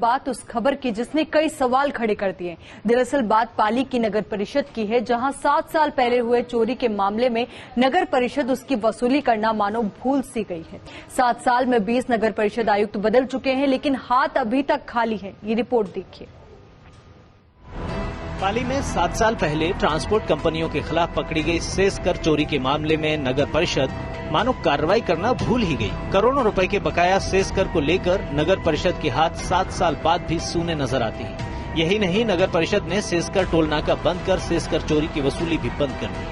बात उस खबर की जिसने कई सवाल खड़े कर दिए। दरअसल बात पाली की नगर परिषद की है, जहां 7 साल पहले हुए चोरी के मामले में नगर परिषद उसकी वसूली करना मानो भूल सी गई है। 7 साल में 20 नगर परिषद आयुक्त बदल चुके हैं, लेकिन हाथ अभी तक खाली है। ये रिपोर्ट देखिए। पाली में 7 साल पहले ट्रांसपोर्ट कंपनियों के खिलाफ पकड़ी गई सेस कर चोरी के मामले में नगर परिषद मानो कार्रवाई करना भूल ही गई। करोड़ों रुपए के बकाया सेस कर को लेकर नगर परिषद के हाथ 7 साल बाद भी सूने नजर आते हैं। यही नहीं, नगर परिषद ने सेस कर टोल नाका बंद कर सेस कर चोरी की वसूली भी बंद कर दी।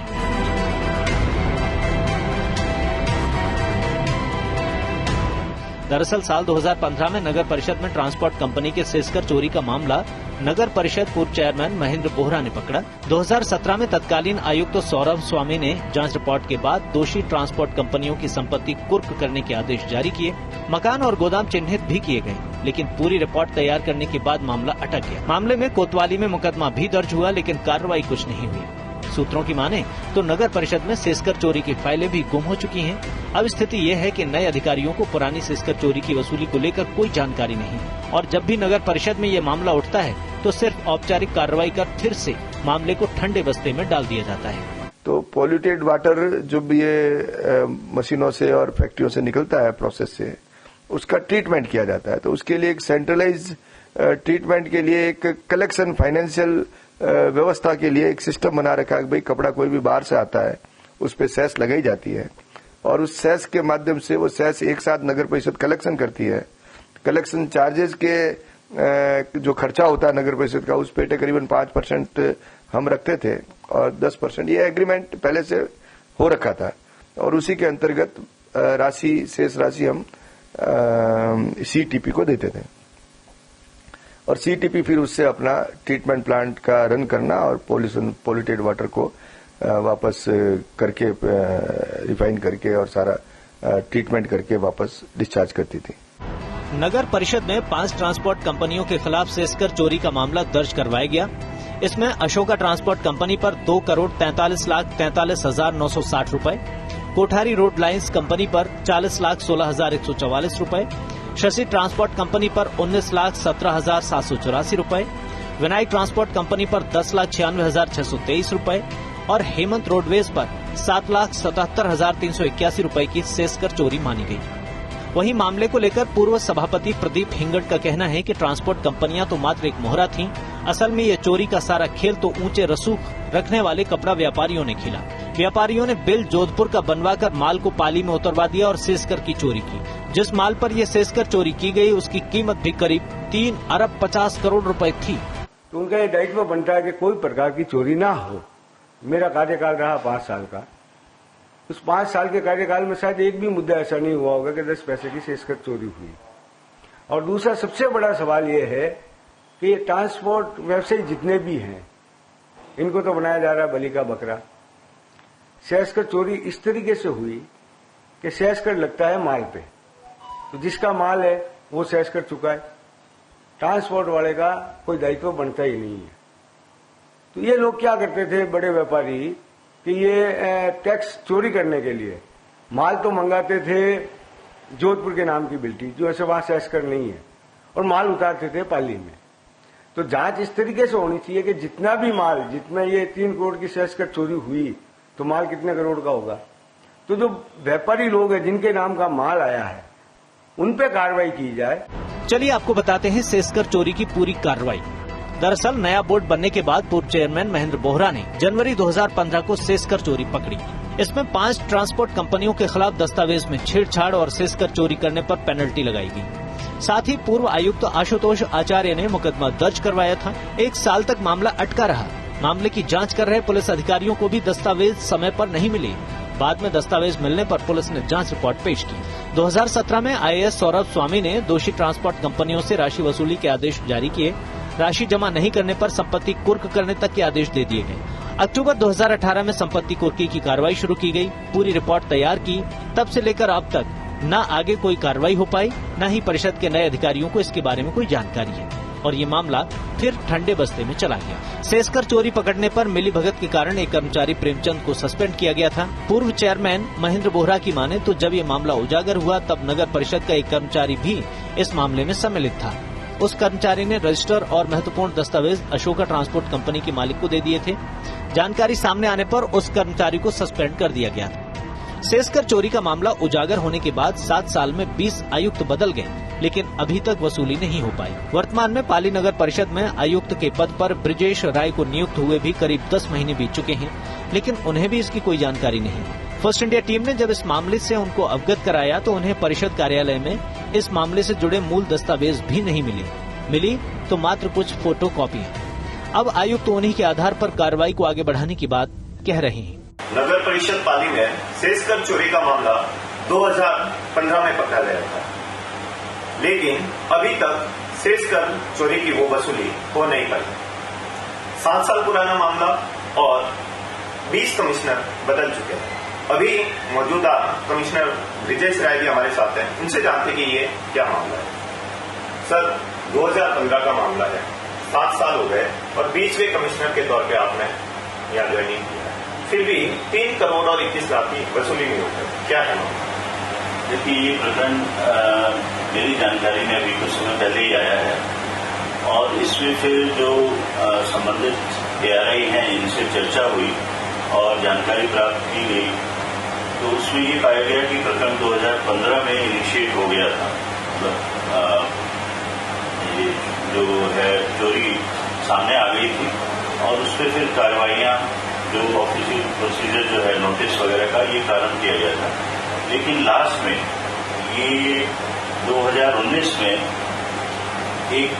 दरअसल साल 2015 में नगर परिषद में ट्रांसपोर्ट कंपनी के सेस कर चोरी का मामला नगर परिषद पूर्व चेयरमैन महेंद्र बोहरा ने पकड़ा। 2017 में तत्कालीन आयुक्त सौरभ स्वामी ने जांच रिपोर्ट के बाद दोषी ट्रांसपोर्ट कंपनियों की संपत्ति कुर्क करने के आदेश जारी किए। मकान और गोदाम चिन्हित भी किए गए, लेकिन पूरी रिपोर्ट तैयार करने के बाद मामला अटक गया। मामले में कोतवाली में मुकदमा भी दर्ज हुआ, लेकिन कार्रवाई कुछ नहीं हुई। सूत्रों की माने तो नगर परिषद में सेसकर चोरी की फाइलें भी गुम हो चुकी हैं। अब स्थिति ये है कि नए अधिकारियों को पुरानी सेसकर चोरी की वसूली को लेकर कोई जानकारी नहीं, और जब भी नगर परिषद में ये मामला उठता है तो सिर्फ औपचारिक कार्रवाई कर फिर से मामले को ठंडे बस्ते में डाल दिया जाता है। तो पॉल्यूटेड वाटर जब ये मशीनों से और फैक्ट्रियों से निकलता है प्रोसेस से, उसका ट्रीटमेंट किया जाता है। तो उसके लिए एक सेंट्रलाइज ट्रीटमेंट के लिए एक कलेक्शन फाइनेंशियल व्यवस्था के लिए एक सिस्टम बना रखा है। भाई कपड़ा कोई भी बाहर से आता है उस पर सेस लगाई जाती है, और उस सेस के माध्यम से वो सेस एक साथ नगर परिषद कलेक्शन करती है। कलेक्शन चार्जेस के जो खर्चा होता है नगर परिषद का, उस पे करीबन 5% हम रखते थे और 10% ये एग्रीमेंट पहले से हो रखा था, और उसी के अंतर्गत शेष राशि हम सीटीपी को देते थे, और सीटीपी फिर उससे अपना ट्रीटमेंट प्लांट का रन करना और पॉल्यूटेड वाटर को वापस करके रिफाइन करके और सारा ट्रीटमेंट करके वापस डिस्चार्ज करती थी। नगर परिषद में 5 ट्रांसपोर्ट कंपनियों के खिलाफ सेसकर चोरी का मामला दर्ज करवाया गया। इसमें अशोका ट्रांसपोर्ट कंपनी पर 2,43,43,960 रूपये, कोठारी रोड लाइंस कंपनी पर 40,16,144 रूपये, शशि ट्रांसपोर्ट कंपनी पर 19,17,784 रूपये, विनायक ट्रांसपोर्ट कंपनी पर 10,96,623 रूपये और हेमंत रोडवेज पर 7,77,381 रूपये की सेसकर चोरी मानी गई। वहीं मामले को लेकर पूर्व सभापति प्रदीप हिंगड़ का कहना है कि ट्रांसपोर्ट कंपनियां तो मात्र एक मोहरा थीं, असल में ये चोरी का सारा खेल तो ऊंचे रसूख रखने वाले कपड़ा व्यापारियों ने खेला। व्यापारियों ने बिल जोधपुर का बनवाकर माल को पाली में उतरवा दिया और सेसकर की चोरी की। जिस माल पर ये सेसकर चोरी की गई उसकी कीमत भी करीब 3 अरब 50 करोड़ रुपए थी। तो उनका ये दायित्व बनता है कि कोई प्रकार की चोरी ना हो। मेरा कार्यकाल रहा 5 साल का। उस 5 साल के कार्यकाल में शायद एक भी मुद्दा ऐसा नहीं हुआ होगा कि 10 पैसे की सेसकर चोरी हुई। और दूसरा सबसे बड़ा सवाल ये है कि ट्रांसपोर्ट व्यवसायी जितने भी हैं, इनको तो बनाया जा रहा है बलि का बकरा। सेसकर चोरी इस तरीके से हुई कि सेसकर लगता है माल पे, तो जिसका माल है वो सेसकर चुका है, ट्रांसपोर्ट वाले का कोई दायित्व बनता ही नहीं है। तो ये लोग क्या करते थे बड़े व्यापारी कि ये टैक्स चोरी करने के लिए माल तो मंगाते थे जोधपुर के नाम की बिल्टी, जो ऐसे वहां सेसकर नहीं है, और माल उतारते थे पाली में। तो जांच इस तरीके से होनी चाहिए कि जितना भी माल, जितना ये 3 करोड़ की सेसकर चोरी हुई तो माल कितने करोड़ का होगा। तो जो व्यापारी लोग हैं जिनके नाम का माल आया है उन पे कार्रवाई की जाए। चलिए आपको बताते हैं सेसकर चोरी की पूरी कार्रवाई। दरअसल नया बोर्ड बनने के बाद पूर्व चेयरमैन महेंद्र बोहरा ने जनवरी 2015 को सेसकर चोरी पकड़ी। इसमें 5 ट्रांसपोर्ट कंपनियों के खिलाफ दस्तावेज में छेड़छाड़ और सेसकर चोरी करने पर पेनल्टी लगाई गई। साथ ही पूर्व आयुक्त आशुतोष आचार्य ने मुकदमा दर्ज करवाया था। 1 साल तक मामला अटका रहा। मामले की जांच कर रहे पुलिस अधिकारियों को भी दस्तावेज समय पर नहीं मिले। बाद में दस्तावेज मिलने पर पुलिस ने जांच रिपोर्ट पेश की। 2017 में IAS सौरभ स्वामी ने दोषी ट्रांसपोर्ट कंपनियों से राशि वसूली के आदेश जारी किए। राशि जमा नहीं करने पर संपत्ति कुर्क करने तक के आदेश दे दिए गए। अक्टूबर 2018 में संपत्ति कुर्की की कार्रवाई शुरू की गई। पूरी रिपोर्ट तैयार की। तब से लेकर अब तक न आगे कोई कार्रवाई हो पाई, न ही परिषद के नए अधिकारियों को इसके बारे में कोई जानकारी है, और ये मामला फिर ठंडे बस्ते में चला गया। सेसकर चोरी पकड़ने पर मिलीभगत के कारण एक कर्मचारी प्रेमचंद को सस्पेंड किया गया था। पूर्व चेयरमैन महेंद्र बोहरा की माने तो जब ये मामला उजागर हुआ तब नगर परिषद का एक कर्मचारी भी इस मामले में सम्मिलित था। उस कर्मचारी ने रजिस्टर और महत्वपूर्ण दस्तावेज अशोका ट्रांसपोर्ट कंपनी के मालिक को दे दिए थे। जानकारी सामने आने पर उस कर्मचारी को सस्पेंड कर दिया गया था। सेसकर चोरी का मामला उजागर होने के बाद 7 साल में 20 आयुक्त बदल गए, लेकिन अभी तक वसूली नहीं हो पाई। वर्तमान में पाली नगर परिषद में आयुक्त के पद पर ब्रिजेश राय को नियुक्त हुए भी करीब 10 महीने बीत चुके हैं, लेकिन उन्हें भी इसकी कोई जानकारी नहीं। फर्स्ट इंडिया टीम ने जब इस मामले से उनको अवगत कराया तो उन्हें परिषद कार्यालय में इस मामले से जुड़े मूल दस्तावेज भी नहीं मिली तो मात्र कुछ फोटो कॉपियां। अब आयुक्त उन्हीं के आधार पर कार्रवाई को आगे बढ़ाने की बात कह रहे हैं। नगर परिषद पाली में सेसकर चोरी का मामला 2015 में पकड़ा गया था, लेकिन अभी तक सेसकर चोरी की वो वसूली हो नहीं पाई। 7 साल पुराना मामला और 20 कमिश्नर बदल चुके हैं। अभी मौजूदा कमिश्नर ब्रिजेश राय भी हमारे साथ हैं, उनसे जानते कि ये क्या मामला है। सर, 2015 का मामला है, 7 साल हो गए और 20वें कमिश्नर के तौर पे आपने यहाँ ज्वाइनिंग किया है, फिर भी 3 करोड़ और 21 लाख की वसूली नहीं होती, क्या है मामला? देखिए, ये प्रकरण मेरी जानकारी में अभी कुछ समय पहले ही आया है और इसमें फिर जो संबंधित ARI हैं इनसे चर्चा हुई और जानकारी प्राप्त की गई तो उसमें ये पाया गया कि प्रकरण 2015 में इनिशिएट हो गया था। मतलब ये जो है चोरी सामने आ गई थी और उस पर फिर कार्रवाइयां जो ऑफिशियल प्रोसीजर जो है नोटिस वगैरह का ये प्रारंभ किया गया था, लेकिन लास्ट में ये 2019 में एक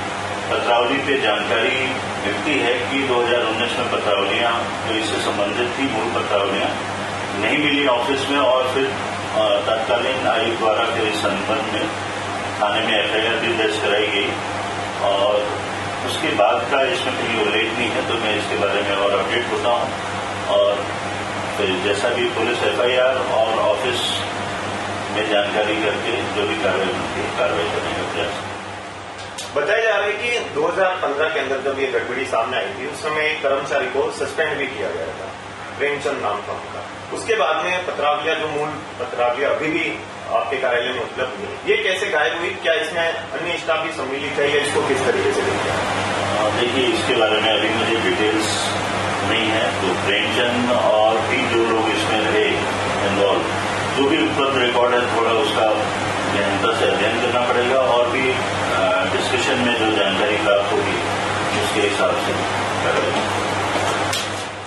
पत्रावली पे जानकारी मिलती है कि 2019 में पत्रावलियां जो इससे संबंधित थी मूल पत्रावलियां नहीं मिली ऑफिस में और फिर तत्कालीन आयुक्त द्वारा फिर इस संबंध में थाने में FIR भी दर्ज कराई गई और उसके बाद का इसमें कहीं उल्लेख नहीं है, तो मैं इसके बारे में और अपडेट होता हूं और फिर जैसा भी पुलिस FIR और ऑफिस में जानकारी करके जो भी कार्रवाई होती है कार्रवाई करने का प्रयास। बताया जा रहा है कि 2015 के अंदर जब ये गड़बड़ी सामने आई थी उस समय एक कर्मचारी को सस्पेंड भी किया गया था, प्रेमचंद नाम था उनका। उसके बाद में पत्रावलियां जो मूल पत्रावलियां अभी भी आपके कार्यालय में उपलब्ध हुई, ये कैसे गायब हुई? क्या इसमें अन्य स्टाफ भी सम्मिलित है या इसको किस तरीके से देखते हैं? देखिए, इसके बारे में अभी मुझे डिटेल्स नहीं है, तो प्रेमचंद और भी जो लोग इसमें रहे इन्वॉल्व, जो भी उपलब्ध रिकॉर्ड है थोड़ा उसका गहनता से अध्ययन करना पड़ेगा और भी डिस्कशन में जो जानकारी प्राप्त होगी उसके हिसाब से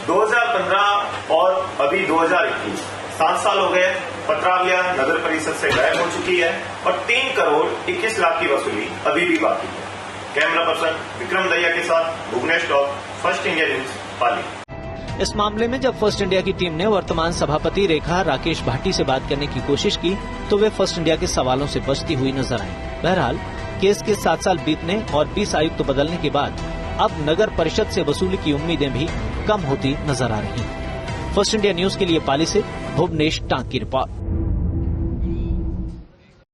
2015 और अभी 2021 7 साल हो गए, पत्रावलियां नगर परिषद से गायब हो चुकी है और 3 करोड़ 21 लाख की वसूली अभी भी बाकी है। कैमरा पर्सन विक्रम दहिया के साथ भुवनेश टॉप, फर्स्ट इंडिया न्यूज, पाली। इस मामले में जब फर्स्ट इंडिया की टीम ने वर्तमान सभापति रेखा राकेश भाटी से बात करने की कोशिश की तो वे फर्स्ट इंडिया के सवालों से बचती हुई नजर आई। बहरहाल केस के 7 साल बीतने और 20 आयुक्त बदलने के बाद अब नगर परिषद से वसूली की उम्मीदें भी कम होती नजर आ रही हैं। फर्स्ट इंडिया न्यूज के लिए पाली से भुवनेश टांक की रिपोर्ट।